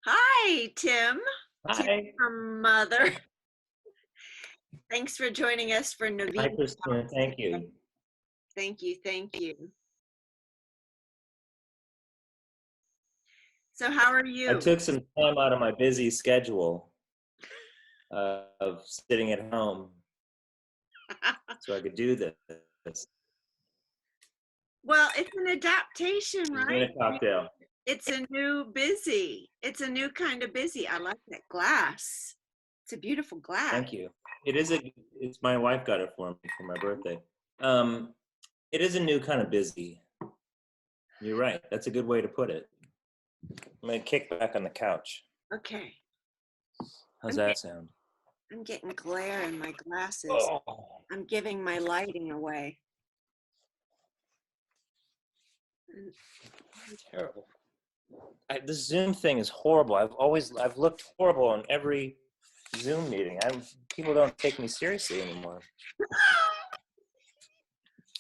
Hi, Tim. Tim Hi. from Mother. Thanks for joining us for Hi, Naveena. Christina. Thank you. Thank you. Thank you. So, how are I you? took some time out of my busy schedule of sitting at home so I could do this. Well, it's an adaptation, Doing right? a cocktail. It's a new busy. It's a new kind of busy. I like that glass. It's a beautiful glass. Thank you. It's my wife got it for me for my birthday. Um, it is a new kind of busy. You're right. That's a good way to put it. I'm gonna kick back on the couch. Okay. How's I'm, that sound? I'm getting glare in my glasses. Oh, I'm giving my lighting away. terrible. This Zoom thing is horrible. I've looked horrible on every Zoom meeting. People don't take me seriously anymore. Oh,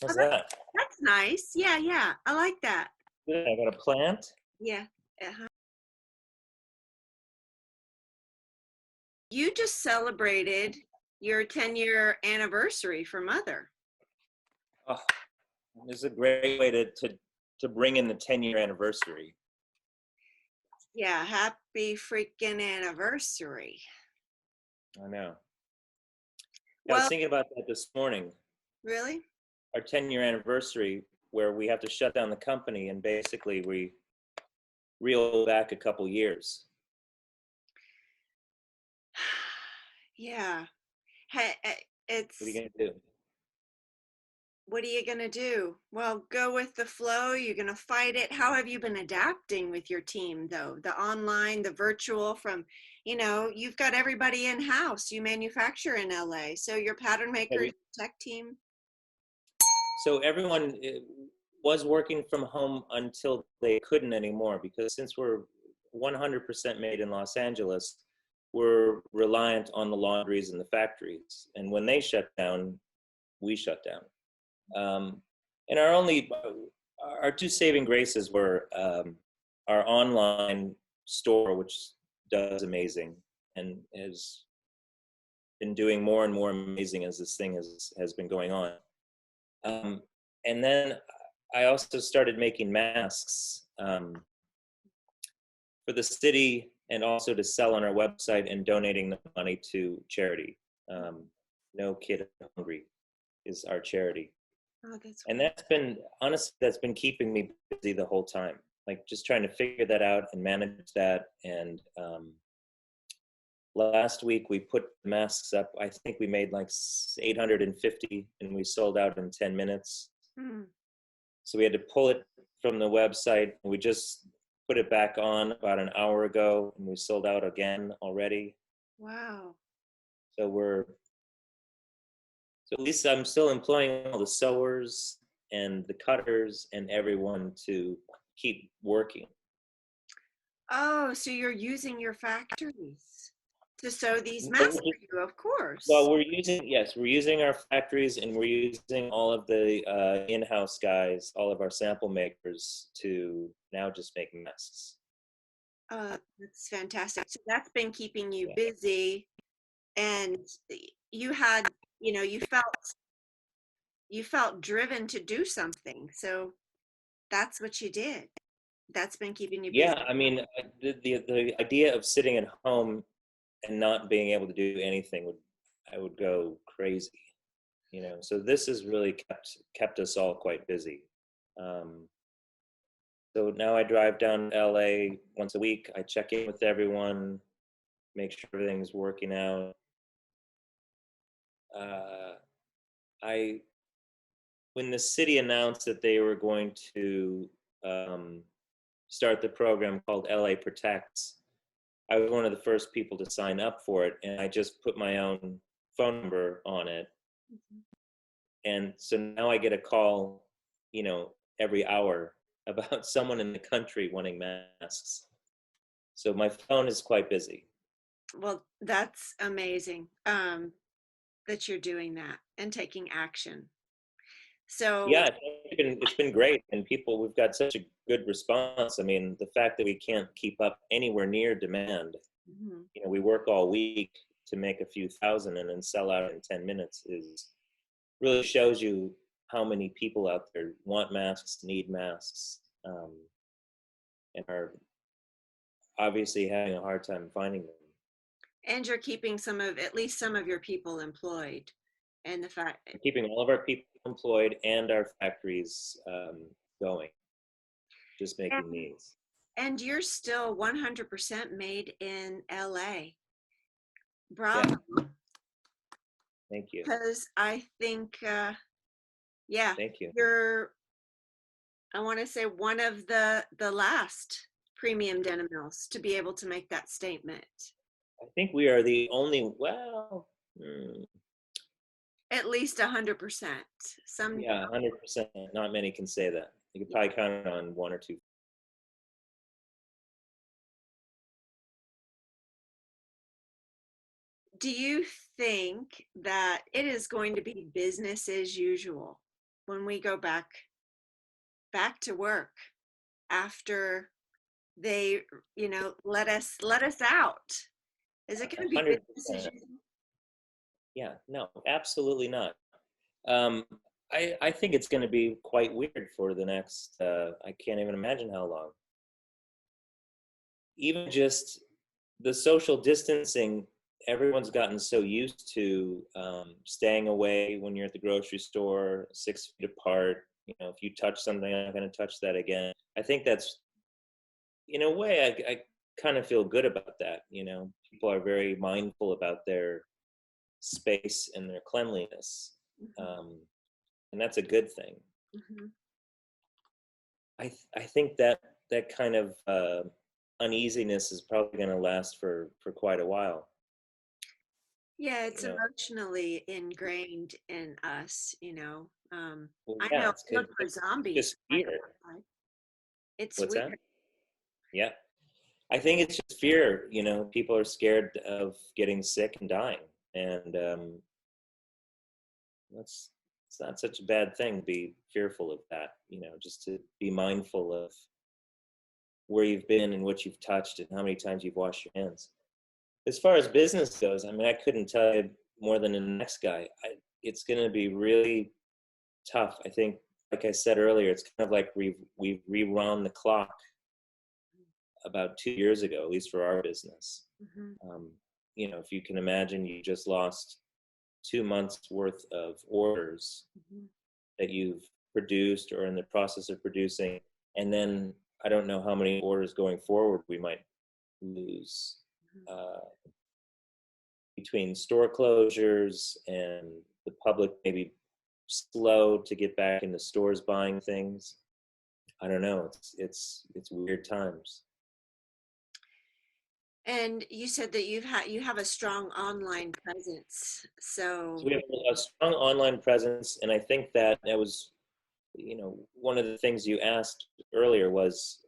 How's that? that's nice. Yeah, yeah. I like that. Good. I got a plant. Yeah. Uh-huh. You just celebrated your 10-year anniversary for Mother. Oh, this is a great way to bring in the 10-year anniversary. Yeah, happy freaking anniversary. I know. I was Well, thinking about that this morning. really? Our 10-year anniversary, where we have to shut down the company and basically we reel back a couple years. Yeah. Hey, What are you it's, gonna do? what are you going to do? Well, go with the flow. You're going to fight it. How have you been adapting with your team, though? The online, the virtual, you've got everybody in house. You manufacture in LA. So your pattern makers, tech team. So everyone was working from home until they couldn't anymore, because since we're 100% made in Los Angeles, we're reliant on the laundries and the factories. And when they shut down, we shut down. And our two saving graces were our online store, which does amazing and has been doing more and more amazing as this thing has been going on. And then I also started making masks for the city and also to sell on our website and donating the money to charity. No Kid Hungry is our charity. Oh, that's And great. that's been keeping me busy the whole time. Like just trying to figure that out and manage that. And last week we put masks up. I think we made like 850 and we sold out in 10 minutes. Hmm. So we had to pull it from the website. We just put it back on about an hour ago and we sold out again already. Wow. So at least I'm still employing all the sewers and the cutters and everyone to keep working. Oh, so you're using your factories to sew these No, masks for you, of well, course. we're using our factories and we're using all of the in-house guys, all of our sample makers to now just make masks. That's fantastic. So that's been keeping you Yeah. busy, and you had, you felt driven to do something. So that's what you did. That's been keeping you busy. Yeah, I mean, the idea of sitting at home and not being able to do anything I would go crazy, you know. So this has really kept us all quite busy. Um, so now I drive down to LA once a week. I check in with everyone, make sure everything's working out. Uh, I when the city announced that they were going to um, start the program called LA Protects, I was one of the first people to sign up for it, and I just put my own phone number on it. And so now I get a call, every hour about someone in the country wanting masks. So my phone is quite busy. Well, that's amazing that you're doing that and taking action. So Yeah, it's been great, and we've got such a good response. I mean, the fact that we can't keep up anywhere near demand, mhm. we work all week to make a few thousand and then sell out in 10 minutes is really shows you how many people out there want masks, need masks, and are obviously having a hard time finding them. And you're keeping at least some of your people employed. And the fact, We're keeping all of our people employed and our factories going, just making and, these. and you're still 100% made in LA. Yeah, Bravo. thank you. Because I think, yeah, Thank you. you're, I want to say one of the last premium denim mills to be able to make that statement. I think we are the only, well, At least 100%. Some, yeah, 100%. Not many can say that. You could probably count on one or two. do you think that it is going to be business as usual when we go back to work after they, let us out? Is it going to be business as 100%. usual? Yeah, no, absolutely not. Um, I think it's going to be quite weird for the next, I can't even imagine how long. Even just the social distancing, everyone's gotten so used to staying away when you're at the grocery store, 6 feet apart. If you touch something, I'm not going to touch that again. I think that's, in a way, I kind of feel good about that. People are very mindful about their space and their cleanliness. Mhm, Um, and that's a good thing. mhm. I think that kind of uneasiness is probably going to last for quite a while. Yeah, You it's know, emotionally ingrained in us. well, I yeah, know I look for it's zombies just when I fear. go outside. It's What's that? weird. Yeah, I think it's just fear. People are scared of getting sick and dying, and that's it's not such a bad thing to be fearful of that. Just to be mindful of where you've been and what you've touched and how many times you've washed your hands. As far as business goes, I mean, I couldn't tell you more than the next guy. It's going to be really tough. I think, like I said earlier, it's kind of like we've rerun the clock about 2 years ago, at least for our business. Mhm, Um, if you can imagine, you just lost 2 months worth of orders mhm, that you've produced or in the process of producing, and then I don't know how many orders going forward we might lose. mhm. Uh, Between store closures and the public maybe slow to get back into stores buying things. I don't know. It's weird times. And you said that you have a strong online presence. So So we have a strong online presence, and I think that was, one of the things you asked earlier was,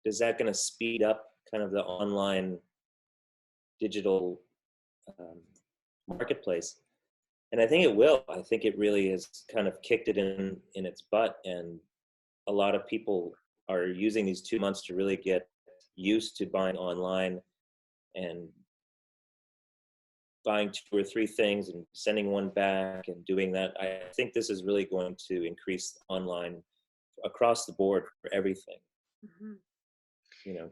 is that going to speed up kind of the online digital um, marketplace? And I think it will. I think it really has kind of kicked it in its butt, and a lot of people are using these 2 months to really get used to buying online and buying two or three things and sending one back and doing that. I think this is really going to increase online across the board for everything. mhm.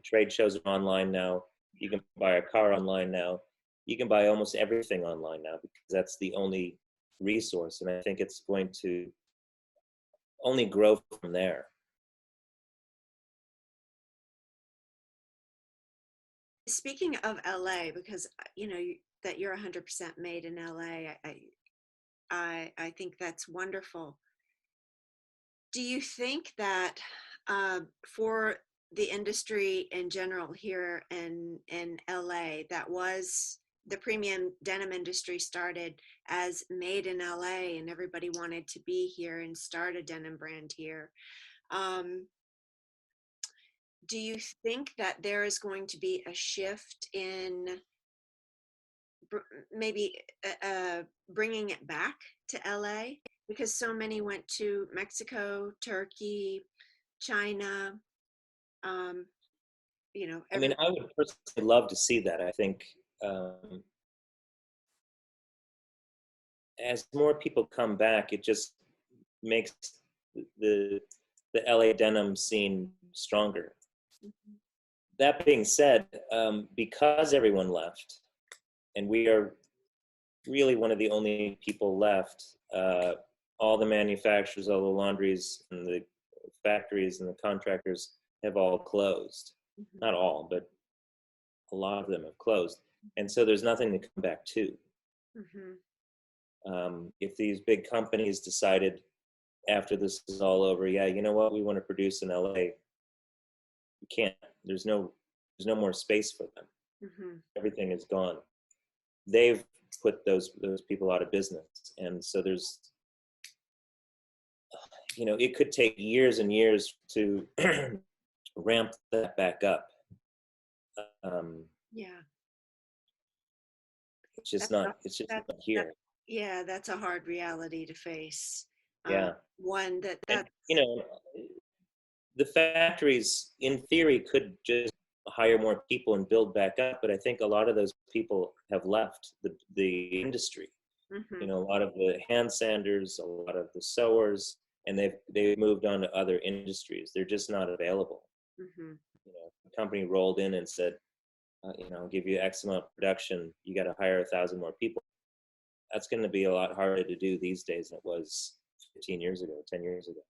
Trade shows are online now. You can buy a car online now. You can buy almost everything online now because that's the only resource. And I think it's going to only grow from there. Speaking of LA, because that you're 100% made in LA, I think that's wonderful. Do you think that for the industry in general here in LA, that was the premium denim industry started as made in LA, and everybody wanted to be here and start a denim brand here? Um, do you think that there is going to be a shift in maybe bringing it back to LA, because so many went to Mexico, Turkey, China, um, I mean, I would personally love to see that. I think as more people come back, it just makes the the LA denim scene stronger. Mhm. That being said, because everyone left, and we are really one of the only people left, all the manufacturers, all the laundries, and the factories and the contractors have all closed. Mhm. Not all, but a lot of them have closed. And so there's nothing to come back to. Mhm. If these big companies decided after this is all over, yeah, you know what, we want to produce in LA, you can't. There's no more space for them. Mhm. Everything is gone. They've put those people out of business, and so there's, it could take years and years to ramp that back up. Um, Yeah, it's just that's a, not. It's just that not that here. yeah, that's a hard reality to face. Yeah, One and that the factories, in theory, could just hire more people and build back up, but I think a lot of those people have left the industry. Mhm. A lot of the hand sanders, a lot of the sewers, and they've moved on to other industries. They're just not available. Mhm. The company rolled in and said, I'll give you X amount of production. You got to hire 1,000 more people. That's going to be a lot harder to do these days than it was 15 years ago, 10 years ago.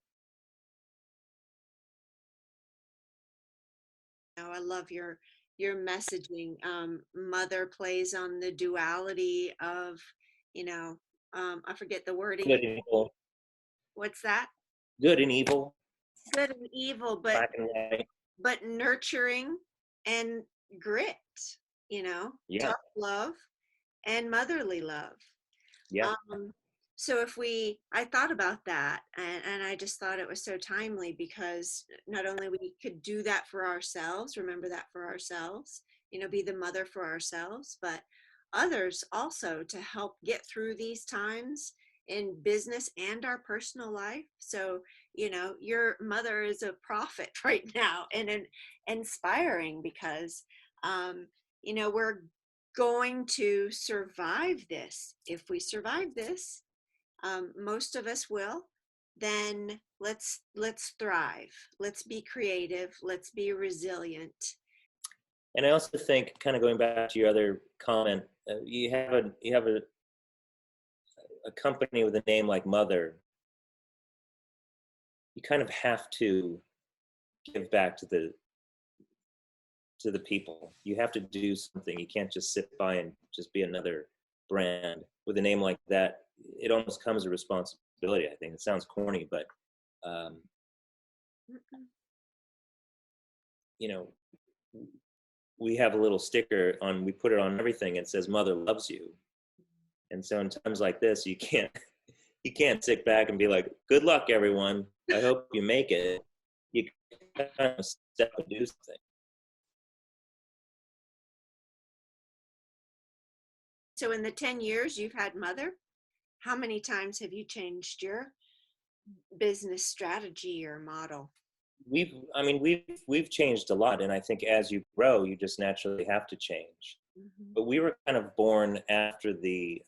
I love your messaging. Mother plays on the duality of, I forget the wording. Good and evil, What's that? good and evil, Good and evil, black and white. but nurturing and grit, Yeah, tough love and motherly love. yeah. Um, so I thought about that, and I just thought it was so timely, because not only we could do that for ourselves, remember that for ourselves, be the mother for ourselves, but others also to help get through these times in business and our personal life. So, your mother is a prophet right now, and inspiring, because, we're going to survive this. If we survive this, most of us will, then let's thrive. Let's be creative. Let's be resilient. And I also think, kind of going back to your other comment, you have a company with a name like Mother. You kind of have to give back to the people. You have to do something. You can't just sit by and just be another brand with a name like that. It almost comes a responsibility. I think it sounds corny, but um, you know, we have a little sticker on. We put it on everything. It says "Mother loves you," and so in times like this, you can't sit back and be like, "Good luck, everyone. I hope you make it." You kind of step and do something. So in the 10 years you've had Mother, how many times have you changed your business strategy or model? We've changed a lot, and I think as you grow, you just naturally have to change. Mhm. But we were kind of born after the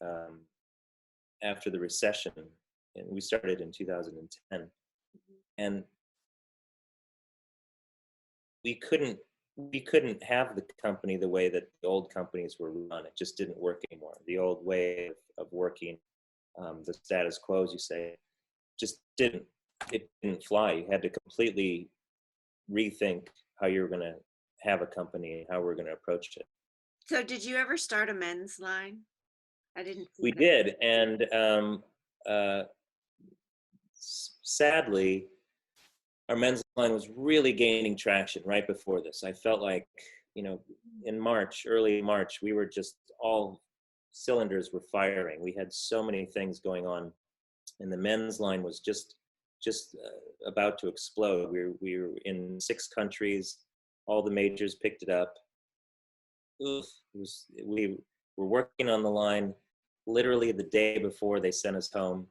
recession, and we started in 2010, and we couldn't have the company the way that the old companies were run. It just didn't work anymore. The old way of working, the status quo, as you say, just didn't fly. You had to completely rethink how you were going to have a company and how we're going to approach it. So did you ever start a men's line? I didn't We see that. did, and uh, sadly, our men's line was really gaining traction right before this. I felt like, in March, early March, we were just all cylinders were firing. We had so many things going on, and the men's line was just about to explode. We were in 6 countries. All the majors picked it up. Oof, we were working on the line literally the day before they sent us home.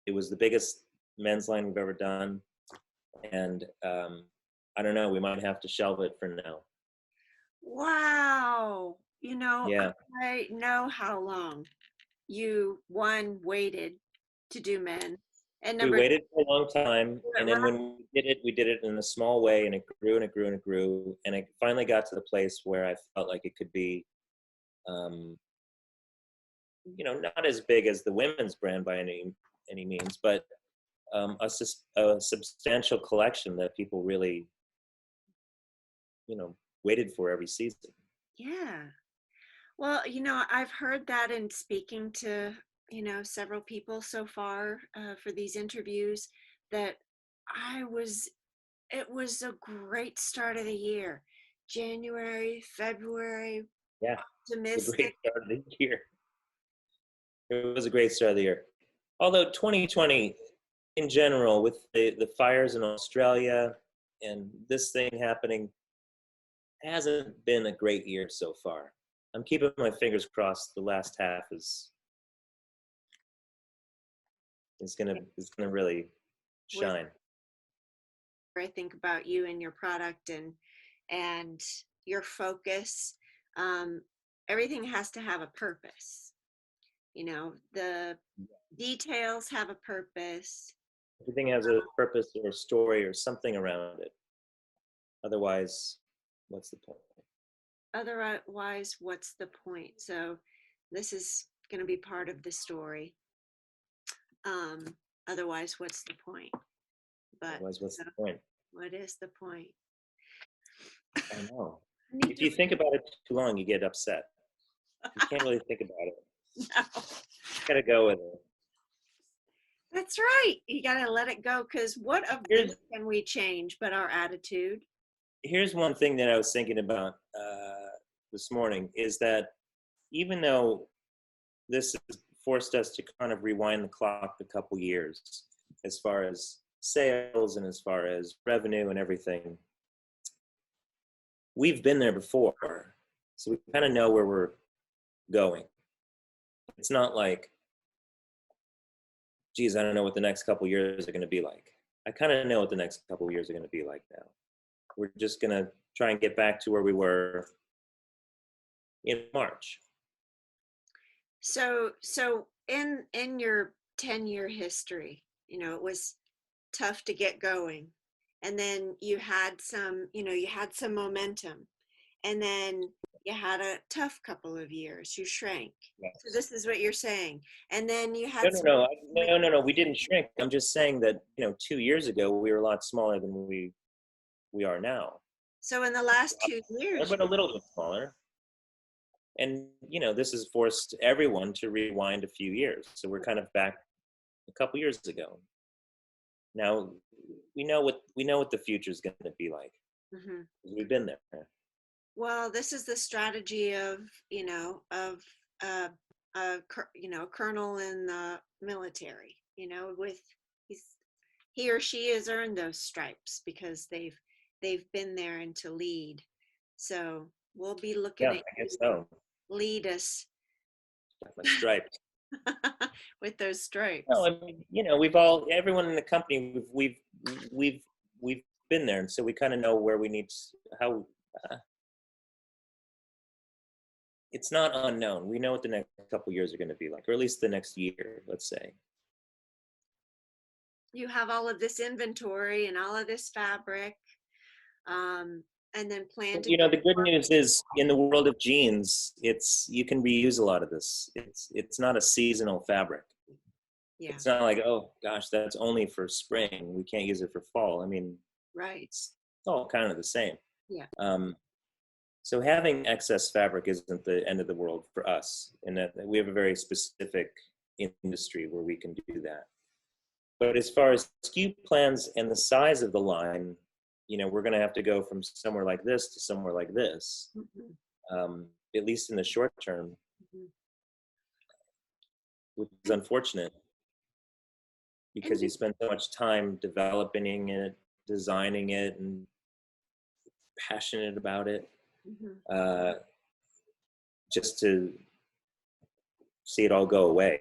It was the biggest men's line we've ever done. And I don't know, we might have to shelve it for now. Wow. You know, Yeah. I know how long you, one, waited to do men, and We number two, waited for a long time, do it and then when we did it in a small way, and it grew and it grew and it grew, and it finally got to the place where I felt like it could be, um, not as big as the women's brand by any means, but a substantial collection that people really, waited for every season. Yeah. Well, I've heard that in speaking to, several people so far for these interviews that I was, it was a great start of the year. January, February, Yeah, it's a optimistic. great start of the year. It was a great start of the year. Although 2020, in general, with the fires in Australia and this thing happening, hasn't been a great year so far. I'm keeping my fingers crossed. The last half is gonna really With shine. I think about you and your product and your focus. Um, Everything has to have a purpose. The details have a purpose. Everything has a purpose or a story or something around it. Otherwise, what's the point? Otherwise, what's the point? So this is going to be part of the story. Um, Otherwise, what's the point? But Otherwise, what's the point? what is the point? I know. I need If to you think about it too long, you get upset. You can't really think about it. no. You gotta go with it. That's right. You got to let it go because what of this Here's can we change but our attitude? here's one thing that I was thinking about this morning is that even though this has forced us to kind of rewind the clock a couple years as far as sales and as far as revenue and everything, we've been there before. So we kind of know where we're going. It's not like, geez, I don't know what the next couple years are going to be like. I kind of know what the next couple years are going to be like now. We're just going to try and get back to where we were in March. So in your 10-year history, it was tough to get going. And then you had some momentum. And then you had a tough couple of years. You shrank. So Yes. this is what you're saying. And then you No, had no, some no, no. We didn't shrink. I'm just saying that 2 years ago we were a lot smaller than we are now, so in the last 2 years, but a little bit smaller. And this has forced everyone to rewind a few years. So we're kind of back a couple years ago. Now we know what the future is going to be like. mhm. We've been there. Well, this is the strategy of, uh, a colonel in the military, with he's he or she has earned those stripes because they've been there and to lead. So we'll be looking Yeah, at I you guess to so. lead us My stripes. with those No, stripes. I mean, everyone in the company, we've been there, and so we kind of know where we need how. Uh, it's not unknown. We know what the next couple years are going to be like, or at least the next year, let's say. You have all of this inventory and all of this fabric, and then plan But, to go the good more. news is in the world of jeans, you can reuse a lot of this. It's not a seasonal fabric. Yeah, It's not like, oh gosh, that's only for spring. We can't use it for fall. I mean, right. it's all kind of the same. Yeah. Um, so having excess fabric isn't the end of the world for us, in that we have a very specific industry where we can do that. But as far as SKU plans and the size of the line, we're going to have to go from somewhere like this to somewhere like this, Mhm, at least in the short term, mhm. which is unfortunate And because you spend so much time developing it, designing it, and passionate about it, mhm. uh, just to see it all go away.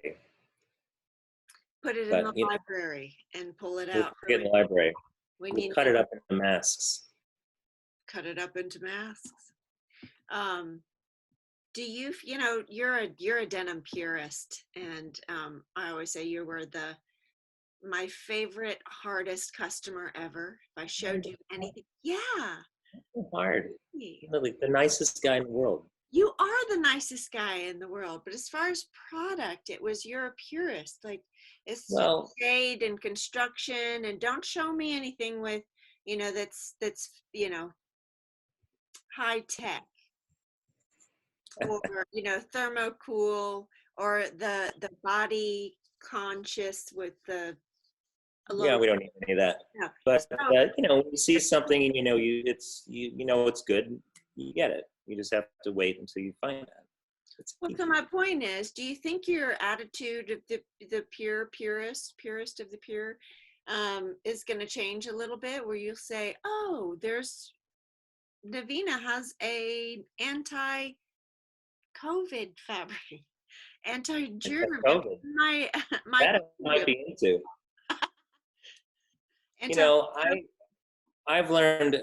Put it in the But you know, library and pull it we'll out. get in the library. We We'll need cut to it up into masks. cut it up into masks. Um, do you, you know, you're a denim purist, and I always say you were my favorite hardest customer ever. If I showed you anything, yeah, Hard. Really, the nicest guy in the world. you are the nicest guy in the world. But as far as product, it was you're a purist. Like it's Well, shade and construction, and don't show me anything with, you know, that's you know, high tech or you know, thermocool or the body conscious with the yeah, low. we don't need any of that. No. But So you know, when you see something and you know you know it's good, you get it. You just have to wait until you find that. It's well, so easy. my point is, do you think your attitude of the purist of the pure, is going to change a little bit, where you'll say, "Oh, there's Naveena has a anti-COVID fabric, It's anti-germ, like COVID. my my That I might be into. You anti." know, I've learned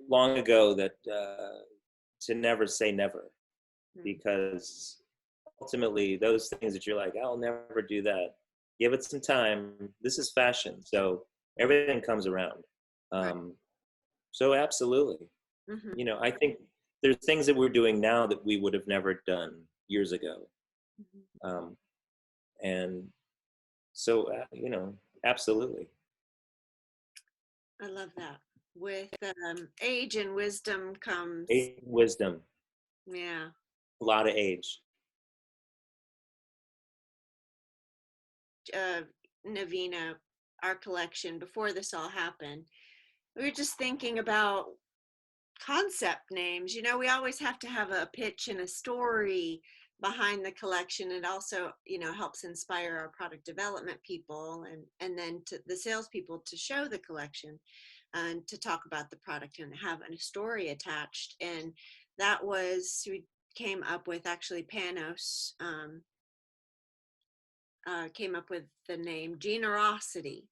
long ago that to never say never, because ultimately those things that you're like, I'll never do that. Give it some time. This is fashion, so everything comes around. Right. Um, so absolutely, Mm-hmm. you know, I think there's things that we're doing now that we would have never done years ago, um, and so you know, absolutely, I love that. With age and wisdom comes, age, wisdom, yeah. a lot of age. uh, Naveena, our collection, before this all happened, we were just thinking about concept names. You know, we always have to have a pitch and a story behind the collection. It also, you know, helps inspire our product development people and then to the salespeople to show the collection and to talk about the product and have a story attached. And that was, we came up with actually Panos. Came up with the name Generosity.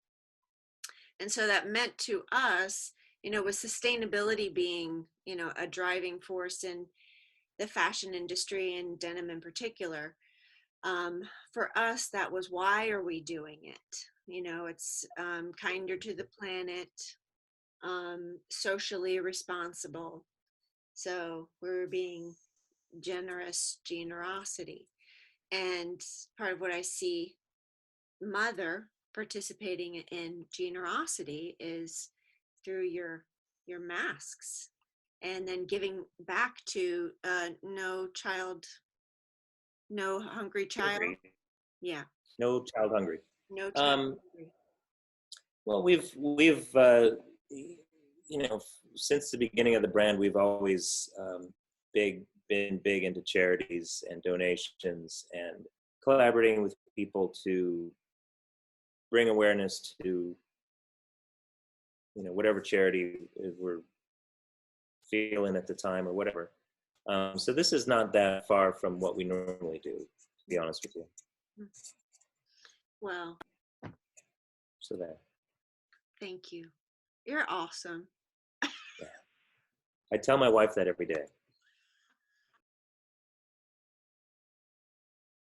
And so that meant to us, you know, with sustainability being, you know, a driving force in the fashion industry and denim in particular, for us, that was why are we doing it? You know, it's kinder to the planet, socially responsible. So we're being generosity. And part of what I see mother participating in generosity is through your masks and then giving back to no hungry child. Hungry. Yeah, No child hungry. no child Um, hungry. well, we've you know, since the beginning of the brand, we've always been big into charities and donations and collaborating with people to bring awareness to, you know, whatever charity we're feeling at the time or whatever. So this is not that far from what we normally do, to be honest with you. Well, So that, thank you. You're awesome. yeah, I tell my wife that every day.